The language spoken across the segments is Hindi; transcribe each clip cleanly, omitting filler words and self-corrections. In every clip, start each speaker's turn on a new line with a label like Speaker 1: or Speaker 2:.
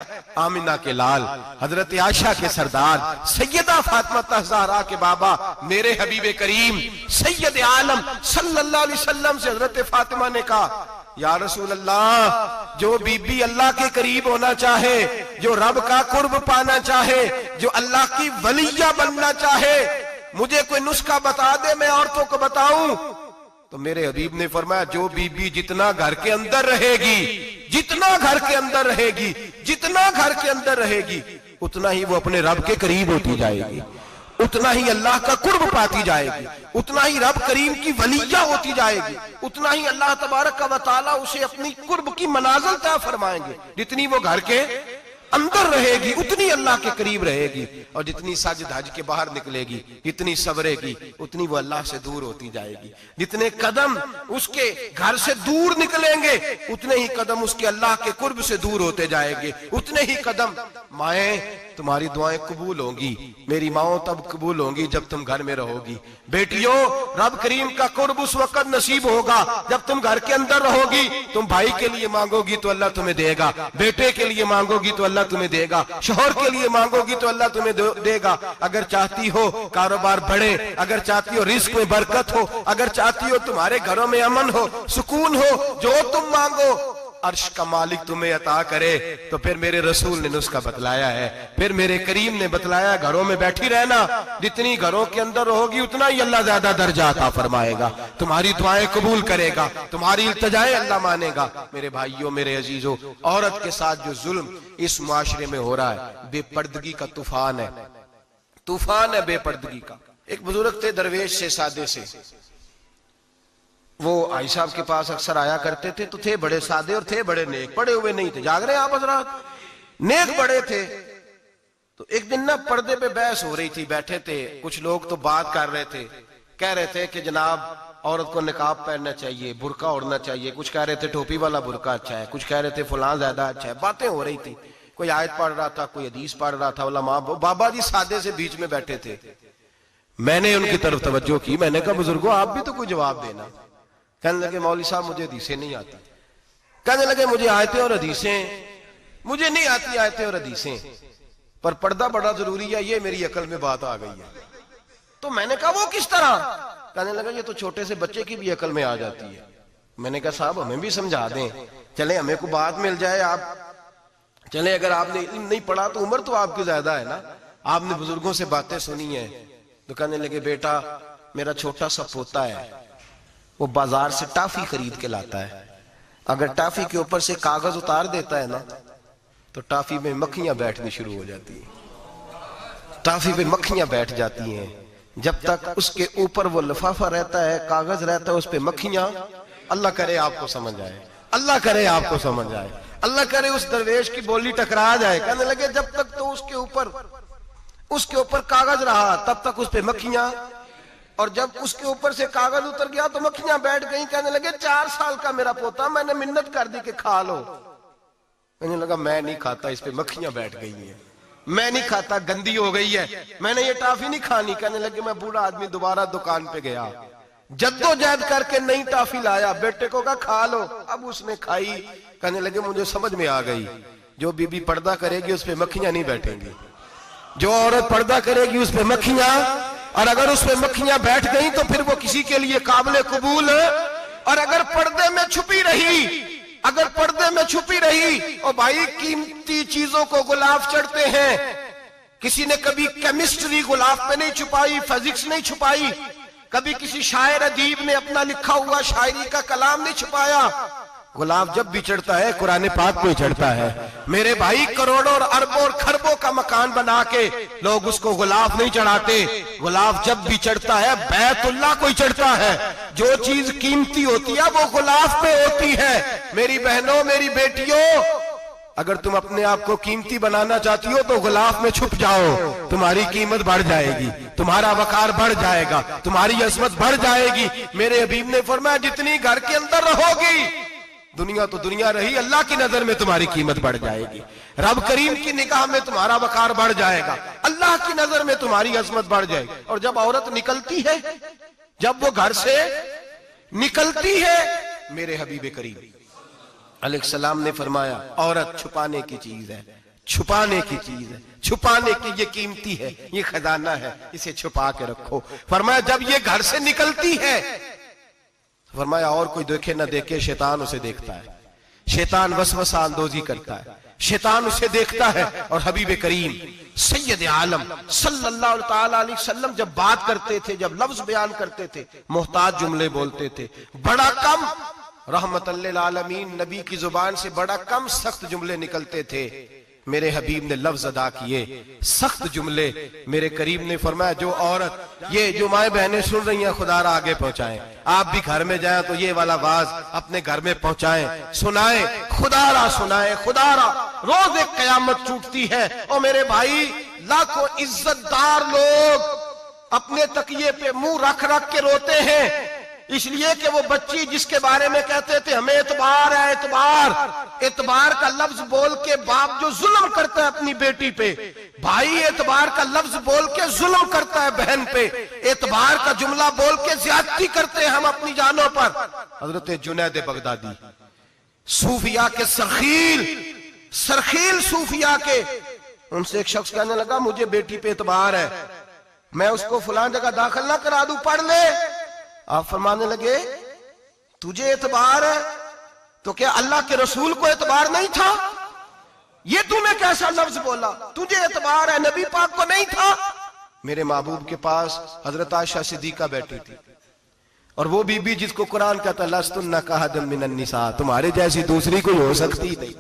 Speaker 1: आमिना के लाल, हजरत आयशा के सरदार, सैयदा फातिमा ज़हरा के बाबा, मेरे हबीब करीम सैयद आलम सल्लल्लाहु अलैहि वसल्लम से हजरत फातिमा ने कहा, या रसूल अल्लाह, जो बीबी अल्लाह के करीब होना चाहे, जो रब का कुर्ब पाना चाहे, जो अल्लाह की वलिया बनना चाहे, मुझे कोई नुस्खा बता दे, मैं औरतों को बताऊं। तो मेरे हबीब ने फरमाया, जो बीबी जितना घर के अंदर रहेगी, जितना घर के अंदर रहेगी, जितना घर के अंदर रहेगी, उतना ही वो अपने रब के करीब होती जाएगी, उतना ही अल्लाह का कुर्ब पाती जाएगी, उतना ही रब करीम की वलिया होती जाएगी, उतना ही अल्लाह तबारक व तआला उसे अपनी कुर्ब की मनाजिल तय फरमाएंगे। जितनी वो घर के अंदर रहेगी उतनी अल्लाह के करीब रहेगी, और जितनी सज धज के बाहर निकलेगी, जितनी सवरेगी, उतनी वो अल्लाह से दूर होती जाएगी। जितने कदम उसके घर से दूर निकलेंगे, उतने ही कदम उसके अल्लाह के कुर्ब से दूर होते जाएंगे, उतने ही कदम। माएं, तुम्हारी दुआएं कबूल होंगी, मेरी माओ तब कबूल होंगी जब तुम घर में रहोगी। बेटियों, रब करीम का कुर्ब उस वक्त नसीब होगा जब तुम घर के अंदर रहोगी। तुम भाई के लिए मांगोगी तो अल्लाह तुम्हें देगा, बेटे के लिए मांगोगी तो अल्लाह तुम्हें देगा, शोहर के लिए मांगोगी तो अल्लाह तुम्हें देगा। अगर चाहती हो कारोबार बढ़े, अगर चाहती हो रिस्क में बरकत हो, अगर चाहती हो तुम्हारे घरों में अमन हो, सुकून हो, जो तुम मांगो अर्श का मालिक तुम्हें अता करे। तो फिर मेरे रसूल ने नुस्खा बतलाया है, फिर मेरे करीम ने बतलाया, घरों में बैठी रहना, जितनी घरों के अंदर रहोगी उतना ही अल्लाह ज्यादा दर्जा अता फरमाएगा, तुम्हारी दुआएं कबूल करेगा, तुम्हारी इल्तिजाएं अल्लाह मानेगा। मेरे भाइयों, मेरे अजीजों, औरत के साथ जो जुल्म इस मुआशरे में हो रहा है, बेपर्दगी का तूफान है, तूफान है बेपर्दगी का। एक बुजुर्ग थे, दरवेश से, सादे से, वो आई साहब के पास अक्सर आया करते थे। तो थे बड़े सादे और थे बड़े नेक, पढ़े हुए नहीं थे, जाग रहे हैं आप हजरात, नेक बड़े थे। तो एक दिन ना पर्दे पे बहस हो रही थी, बैठे थे कुछ लोग, तो बात कर रहे थे, कह रहे थे कि जनाब औरत को निकाब पहनना चाहिए, बुरका ओढ़ना चाहिए, कुछ कह रहे थे टोपी वाला बुरका अच्छा है, कुछ कह रहे थे फलां ज्यादा अच्छा है। बातें हो रही थी, कोई आयत पढ़ रहा था, कोई हदीस पढ़ रहा था। उलमा बाबा जी सादे से बीच में बैठे थे। मैंने उनकी तरफ तवज्जो की, मैंने कहा बुजुर्गो आप भी तो कोई जवाब देना। कहने लगे मौलवी साहब मुझे हदीसें नहीं आती। कहने लगे मुझे आयतें और हदीसें, मुझे नहीं आती आयतें और हदीसें, पर पर्दा बड़ा जरूरी है, ये मेरी अकल में बात आ गई है। तो मैंने कहा वो किस तरह? कहने लगा ये तो छोटे से बच्चे की भी अकल में आ जाती है। मैंने कहा साहब हमें भी समझा दें, चले हमें को बात मिल जाए। आप चले, अगर आपने इल्म नहीं पढ़ा तो उम्र तो आपकी ज्यादा है ना, आपने बुजुर्गों से बातें सुनी है। तो कहने लगे बेटा मेरा छोटा सा पोता है, वो बाजार से टाफी खरीद के लाता है, अगर टाफी के ऊपर से कागज उतार देता है ना तो टाफी में मक्खियां बैठनी शुरू हो जाती है, टाफी पे मक्खियां बैठ जाती हैं। जब तक उसके ऊपर वो लिफाफा रहता है, कागज रहता है, उस पे मक्खियां, अल्लाह करे आपको समझ आए, अल्लाह करे आपको समझ आए, अल्लाह करे उस दरवेश की बोली टकरा जाए। कहने लगे जब तक तो उसके ऊपर कागज रहा तब तक उस पे मक्खियां, और जब उसके ऊपर से कागज उतर गया तो मक्खियां बैठ गई। कहने लगे 4 साल का मेरा पोता, मैंने मिन्नत कर दी कि खा लो। कहने लगा मैं नहीं खाता, इस पे मक्खियां बैठ गई हैं, मैं नहीं खाता, गंदी हो गई है, मैंने ये टाफी नहीं खानी। कहने लगे मैं बूढ़ा आदमी दोबारा दुकान पे गया, जद्दोजहद करके नई टाफी लाया, बेटे को कहा खा लो, अब उसने खाई। कहने लगे मुझे समझ में आ गई, जो बीबी पर्दा करेगी उस पे मक्खियां नहीं बैठेंगी, जो औरत पर्दा करेगी उस पे मक्खियां, और अगर उस पे मक्खियां बैठ गई तो फिर वो किसी के लिए काबिल कबूल। और अगर पर्दे में छुपी रही, अगर पर्दे में छुपी रही, और भाई कीमती चीजों को गुलाब चढ़ते हैं, किसी ने कभी केमिस्ट्री गुलाब पे नहीं छुपाई, फिजिक्स नहीं छुपाई, कभी किसी शायर अदीब ने अपना लिखा हुआ शायरी का कलाम नहीं छुपाया। गुलाब जब भी चढ़ता है कुरान पाक पे चढ़ता है। मेरे भाई करोड़ों और अरबों और खरबों का मकान बना के लोग उसको गुलाब नहीं चढ़ाते, गुलाब जब भी चढ़ता है बैतुल्लाह को ही चढ़ता है। जो चीज कीमती होती है वो गुलाब पे होती है। मेरी बहनों, मेरी बेटियों, अगर तुम अपने आप को कीमती बनाना चाहती हो तो गुलाब में छुप जाओ, तुम्हारी कीमत बढ़ जाएगी, तुम्हारा वकार बढ़ जाएगा, तुम्हारी अजमत बढ़ जाएगी। मेरे हबीब ने फरमाया जितनी घर के अंदर रहोगी, दुनिया तो दुनिया रही, अल्लाह की नजर में तुम्हारी कीमत बढ़ जाएगी, रब करीम की निगाह में तुम्हारा वकार बढ़ जाएगा, अल्लाह की नजर में तुम्हारी अजमत बढ़ जाएगी। और जब औरत निकलती है, जब वो घर से निकलती है, मेरे हबीब करीम अलैहिस्सलाम ने फरमाया औरत छुपाने की चीज है, छुपाने की चीज है, छुपाने की, ये कीमती है, ये खजाना है, इसे छुपा के रखो। फरमाया जब ये घर से निकलती है, फरमाया और कोई देखे ना देखे, शैतान उसे देखता है, शैतान वसवसा अंदोजी करता है, शैतान उसे देखता है। और हबीब करीम सैयद आलम सल्लल्लाहु ताला अलैहि वसल्लम जब बात करते थे, जब लफ्ज बयान करते थे, मोहताज जुमले बोलते थे, बड़ा कम, रहमतल लिल आलमीन नबी की जुबान से बड़ा कम सख्त जुमले निकलते थे। मेरे हबीब ने लफ्ज अदा किए, सख्त जुमले। मेरे करीम ने फरमाया जो औरत, ये जो माए बहनें सुन रही हैं, खुदारा आगे पहुंचाएं। आप भी घर में जाएं तो ये वाला वाज अपने घर में पहुंचाएं, सुनाएं, खुदारा सुनाएं, खुदारा। रोज एक कयामत टूटती है और मेरे भाई लाखों इज्जतदार लोग अपने तकिए पे मुंह रख रख के रोते हैं, इसलिए कि वो बच्ची जिसके बारे में कहते थे हमें एतबार है, एतबार, एतबार का लफ्ज बोल के बाप जो जुल्म करता है अपनी बेटी पे, भाई एतबार का लफ्ज बोल के जुल्म करता है बहन पे, एतबार का जुमला बोल के ज्यादती करते हैं हम अपनी जानों पर। हजरत जुनैद बगदादी सूफिया के सरखील सूफिया के, उनसे एक शख्स कहने लगा मुझे बेटी पे एतबार है, मैं उसको फलां जगह दाखिल ना करा दूं, पढ़ ले। आप फरमाने लगे तुझे एतबार है तो क्या अल्लाह के रसूल को एतबार नहीं था? ये तूने कैसा लफ्ज बोला, तुझे एतबार है, नबी पाक को नहीं था? मेरे महबूब के पास हजरत आयशा सिद्दीका बैठी थी, और वो बीबी जिसको कुरान कहता लस्तुन्ना कहदम मिनन निसा, तुम्हारे जैसी दूसरी कोई हो सकती नहीं।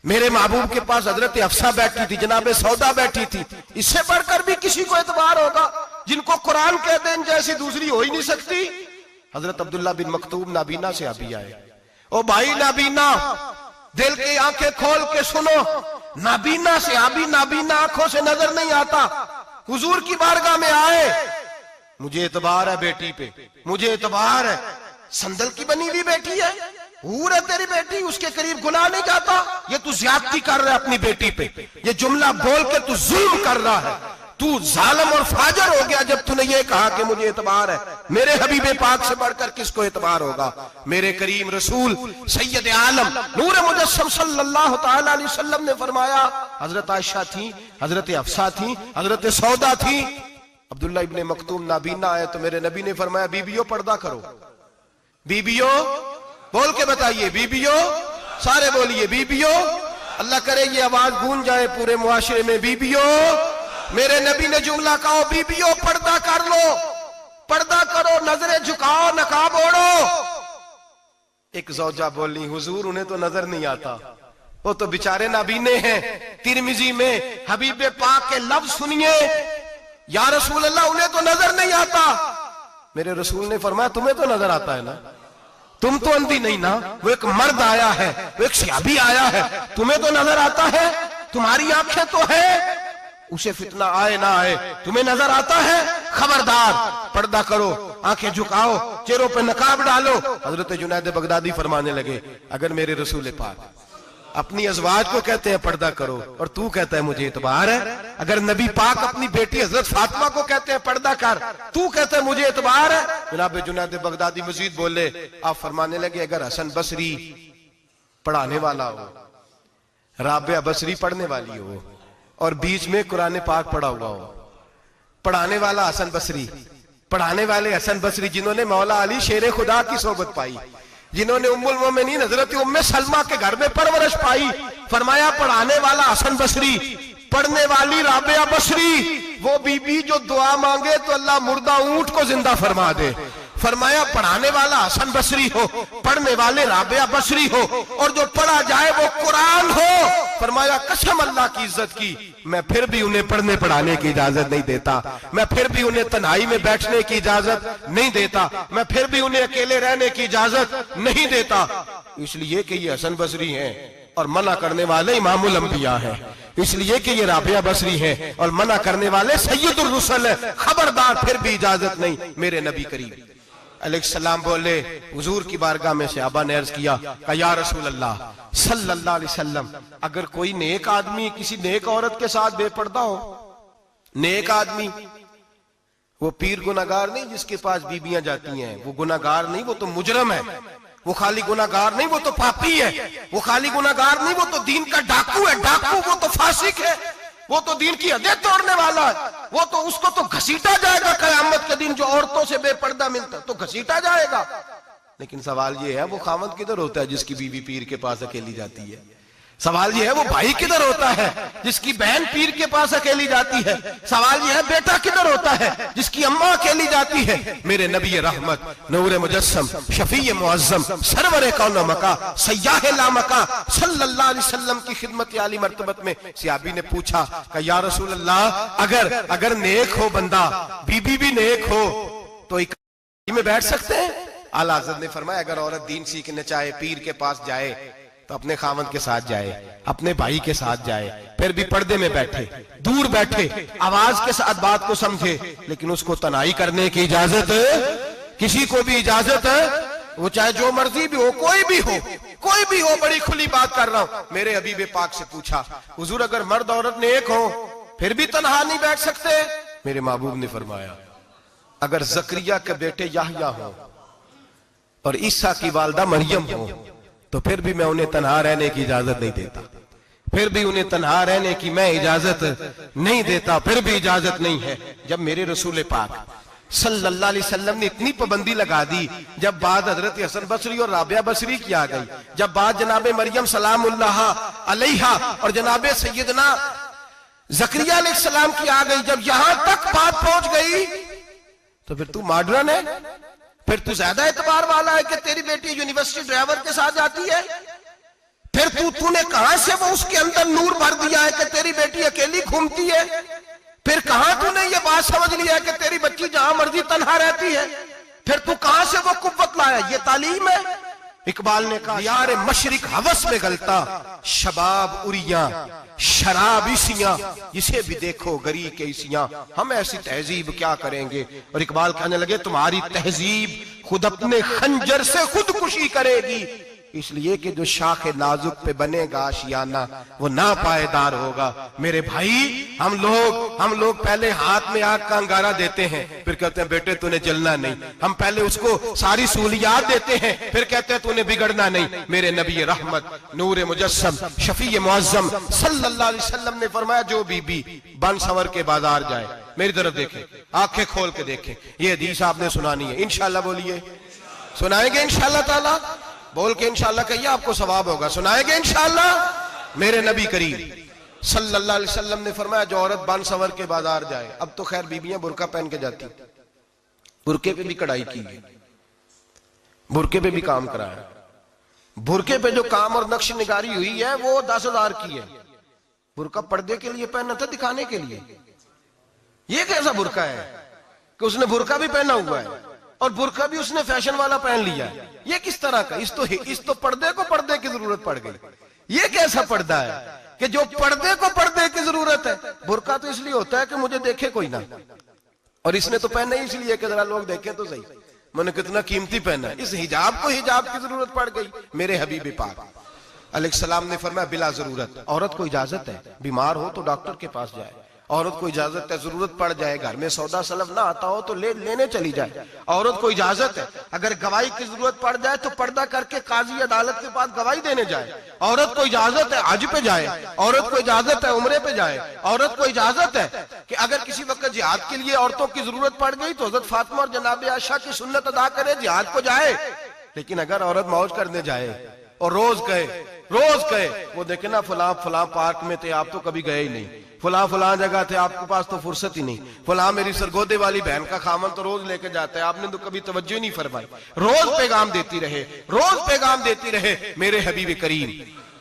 Speaker 1: मेरे महबूब के पास हजरत अफसा बैठी थी, जनाबे सौदा बैठी थी, इससे बढ़कर भी किसी को एतबार होगा जिनको कुरान कहते हैं जैसी दूसरी हो ही नहीं सकती। हजरत अब्दुल्ला बिन मक्तूम नाबीना से अभी आए, ओ भाई नाबीना, दिल की आंखें खोल के सुनो, नाबीना से अभी, नाबीना आंखों से नजर नहीं आता, हुजूर की बारगाह में आए, मुझे एतबार है बेटी पे, मुझे एतबार है, संदल की बनी हुई बेटी है, हूर है तेरी बेटी, उसके करीब गुनाह नहीं जाता, ये तू ज्यादती कर रहा है अपनी बेटी पे, ये जुमला बोल के तू जुल्म कर रहा है, तू जालिम और फाजर हो गया जब तूने ये कहा कि मुझे एतबार है। मेरे हबीबे पाक से बढ़कर किसको एतबार होगा? मेरे करीम रसूल सैयद आलम नूर मुजस्सम सल्लल्लाहु ताला अलैहि वसल्लम ने फरमाया, हजरत आयशा थी, हजरत अफसा थी, हजरत सौदा थी, अब्दुल्ला इब्ने मक्तूम नाबीना आए तो मेरे नबी ने फरमाया बीबियों पर्दा करो, बीबियों बोल के बताइए, बीबियों, सारे बोलिए बीबियों, अल्लाह करे ये आवाज गूंज जाए पूरे मुआशरे में, बीबियों। मेरे नबी ने जुमला कहा बीबियों पर्दा कर लो, पर्दा करो, नजरें झुकाओ, नकाब ओढ़ो। एक जौजा बोली हुजूर उन्हें तो नजर नहीं आता, वो तो बेचारे नाबीने हैं। तिरमिजी में हबीब पाक के लफ्ज सुनिए, या रसूल अल्लाह उन्हें तो नजर नहीं आता। मेरे रसूल ने फरमाया तुम्हें तो नजर आता है ना, तुम तो अंधी नहीं ना, वो एक मर्द आया है, वो एक सहाबी आया है, तुम्हें तो नजर आता है, तुम्हारी आंखें तो है, उसे फितना आए ना आए तुम्हें नजर आता है, खबरदार पर्दा करो, आंखें झुकाओ, चेहरों पे नकाब डालो। हजरत जुनैद बगदादी फरमाने लगे अगर मेरे रसूल पाक अपनी अज़वाज को कहते हैं पर्दा करो और तू कहता है मुझे एतबार है, अगर नबी पाक अपनी बेटी हजरत फातिमा को कहते हैं पर्दा कर, तू कहता है मुझे एतबार है। जनाब जुनैद बगदादी मजीद बोले, आप फरमाने लगे अगर हसन बसरी पढ़ाने वाला हो, राबिया बसरी पढ़ने वाली हो और बीच में कुरान पाक पढ़ा हुआ हो, पढ़ाने वाला हसन बसरी, पढ़ाने वाले हसन बसरी जिन्होंने मौला अली शेर खुदा की सोबत पाई, जिन्होंने उम्मुल मोमिनीन हजरत उम्मे सलमा के घर में परवरिश पाई, फरमाया पढ़ाने वाला हसन बसरी, पढ़ने वाली राबिया बसरी, वो बीबी जो दुआ मांगे तो अल्लाह मुर्दा ऊंट को जिंदा फरमा दे। फरमाया पढ़ाने वाला हसन बसरी हो, पढ़ने वाले राबिया बसरी हो, और जो पढ़ा जाए वो कुरान हो। फरमाया कसम अल्लाह की इज्जत की, मैं फिर भी उन्हें पढ़ने पढ़ाने की इजाजत नहीं देता, मैं फिर भी उन्हें तन्हाई में बैठने की इजाजत नहीं देता, मैं फिर भी उन्हें अकेले रहने की इजाजत नहीं देता, इसलिए कि ये हसन बसरी हैं और मना करने वाले इमामुल अंबिया हैं, इसलिए कि ये राबिया बसरी हैं और मना करने वाले सैयदुर रुसल है, खबरदार फिर भी इजाजत नहीं। मेरे नबी करीम अलैहिस्सलाम बोले, हुजूर की बारगाह में सहाबा ने अर्ज किया या रसूल अल्लाह सल्लल्लाहु अलैहि वसल्लम, अगर कोई नेक आदमी किसी नेक औरत के साथ बेपर्दा हो, नेक आदमी, वो पीर गुनाहगार नहीं जिसके पास बीबियां जाती हैं, वो गुनाहगार नहीं, वो तो मुजरम है, वो खाली गुनाहगार नहीं, वो तो पापी है। वो खाली गुनाहगार नहीं, वो तो दीन का डाकू है। डाकू वो तो फासिक है, वो तो दीन की हदें तोड़ने वाला है। वो तो उसको तो घसीटा जाएगा कयामत के दिन, जो औरतों से बेपर्दा मिलता तो घसीटा जाएगा। लेकिन सवाल ये है, वो खामद किधर होता है जिसकी बीवी पीर के पास अकेली जाती है? सवाल ये है, वो भाई किधर होता है जिसकी बहन पीर के पास अकेली जाती है? सवाल ये है, बेटा किधर होता है जिसकी अम्मा अकेली जाती है? मेरे नबी रहमत, नूर मुजस्सम, शफी मुअज्जम, सरवर कौन मका, सय्याह लामका सल्लल्लाहु अलैहि वसल्लम की खिदमत आली मर्तबत में सहाबी ने पूछा कि या रसूल अल्लाह, अगर नेक हो बंदा, बीबी भी नेक हो, तो एक में बैठ सकते हैं? आला हज़रत ने फरमाया, अगर औरत दीन सीखने चाहे, पीर के पास जाए तो अपने खामद के साथ जाए, अपने भाई के साथ जाए, फिर भी पर्दे में बैठे, दूर बैठे, आवाज के साथ बात को समझे, लेकिन उसको तनाई करने की इजाजत किसी को भी इजाजत है, वो चाहे जो मर्जी भी हो, कोई भी हो, कोई भी हो। बड़ी खुली बात कर रहा हूं। मेरे हबीब पाक से पूछा, हुजूर अगर मर्द औरत नेक हो फिर भी तनहा नहीं बैठ सकते? मेरे महबूब ने फरमाया, अगर जकरिया के बेटे याहया हो और ईसा की वालदा मरियम हो तो फिर भी मैं उन्हें तन्हा रहने की इजाजत नहीं देता। फिर भी उन्हें तन्हा रहने की मैं इजाजत नहीं देता, फिर भी इजाजत नहीं है। जब मेरे रसूल पाक सल्लल्लाहु अलैहि वसल्लम ने इतनी पाबंदी लगा दी, जब बात हजरत हसन बसरी और राबिया बसरी की आ गई, जब बात जनाबे मरियम सलामुल्लाह अलैहा और जनाबे सैयदना जकरिया अलैहिस्सलाम की आ गई, जब यहां तक बात पहुंच गई, तो फिर तू मॉडर्न है, फिर तू ज्यादा एतबार वाला है कि तेरी बेटी यूनिवर्सिटी ड्राइवर के साथ जाती है? फिर तूने कहां से वो उसके अंदर नूर भर दिया है कि तेरी बेटी अकेली घूमती है? फिर कहां तूने ये बात समझ लिया है कि तेरी बच्ची जहां मर्जी तन्हा रहती है? फिर तू कहां से वो कुव्वत लाया? ये तालीम है? इकबाल ने कहा, यार मशरिक हवस में गलता, शबाब उरिया शराब इसियां, इसे भी देखो गरी के इसियां, हम ऐसी तहजीब क्या करेंगे? और इकबाल कहने लगे, तुम्हारी तहजीब खुद अपने खंजर से खुदकुशी करेगी, इसलिए कि जो शाख नाजुक पे बनेगा आशियाना वो ना पायदार होगा। मेरे भाई, हम लोग पहले हाथ में आग का अंगारा देते हैं, फिर कहते हैं बेटे तूने जलना नहीं। हम पहले उसको सारी सहूलियात देते हैं, फिर कहते हैं तूने बिगड़ना नहीं। मेरे नबी रहमत, नूर मुजस्सम, शफी मुअज्जम सल्लल्लाहु अलैहि वसल्लम ने फरमाया, जो बीबी बन सवर के बाजार जाए, मेरी तरफ देखे, आंखें खोल के देखे, ये हदीस आपने सुनानी है। इंशाल्लाह बोलिए, सुनाएंगे इंशाल्लाह ताला, बोल के इंशाल्लाह कहिए, आपको सवाब होगा। सुनाएंगे इंशाल्लाह। मेरे नबी करीम सल्लल्लाहु अलैहि वसल्लम ने फरमाया, जो औरत बन सवर के बाजार जाए, अब तो खैर बीबियां बुरका पहन के जाती, बुरके पे भी कढ़ाई की है, बुरके पे भी काम कराया, बुरके पे जो काम और नक्श निगारी हुई है वो 10,000 की है। बुरका पर्दे के लिए पहना था, दिखाने के लिए। ये कैसा बुरका है कि उसने बुरका भी पहना हुआ है और बुरका भी उसने फैशन वाला पहन लिया है? ये किस तरह का? इस तो पर्दे को पर्दे की जरूरत पड़ गई। ये कैसा पर्दा है कि जो पर्दे को पर्दे की जरूरत है? बुरका तो इसलिए होता है कि मुझे देखे कोई ना, और इसने तो पहना ही इसलिए कि जरा लोग देखें तो सही, मैंने कितना कीमती पहना है। इस हिजाब को हिजाब की जरूरत पड़ गई। मेरे हबीब पाक अलैहिस्सलाम ने फरमाया, बिला जरूरत औरत को इजाजत है, बीमार हो तो डॉक्टर के पास जाए, औरत को इजाजत है, जरूरत पड़ जाए, घर में सौदा सलफ ना आता हो तो लेने चली जाए, औरत को इजाजत है। अगर गवाही की जरूरत पड़ जाए तो पर्दा करके काजी अदालत के पास गवाही देने जाए, औरत को इजाजत है हज पे जाए, औरत को इजाजत है उम्रे पे जाए, औरत को इजाजत है कि अगर किसी वक्त जिहाद के लिए औरतों की जरूरत पड़ गई तो हजरत फातिमा और जनाब आयशा की सुन्नत अदा करे, जिहाद को जाए। लेकिन अगर औरत मौज करने जाए और रोज कहे वो देखे ना फलां पार्क में थे, आप तो कभी गए ही नहीं, फलां जगह थे, आपके पास तो फुर्सत ही नहीं, फलां मेरी सरगोदे वाली बहन का खामन तो रोज लेके जाता है, आपने तो कभी तवज्जो ही नहीं फरमाई। रोज पैगाम देती रहे। मेरे हबीब करीम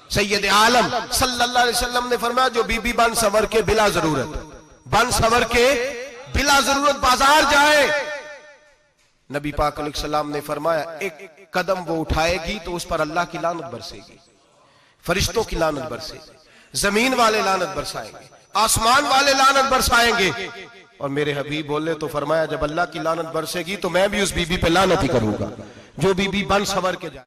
Speaker 1: सैयद आलम सल्लल्लाहु अलैहि वसल्लम ने फरमाया, जो बीबी बन सवर के बिला जरूरत बाजार जाए, नबी पाक अलैहिस्सलाम ने फरमाया, एक कदम वो उठाएगी तो उस पर अल्लाह की लानत बरसेगी, फरिश्तों की लानत बरसेगी, जमीन वाले लानत बरसाएंगे, आसमान वाले लानत बरसाएंगे। और मेरे हबीब बोले तो फरमाया, जब अल्लाह की लानत बरसेगी तो मैं भी उस बीबी पे लानत ही करूंगा जो बीबी बन सवर के जाए।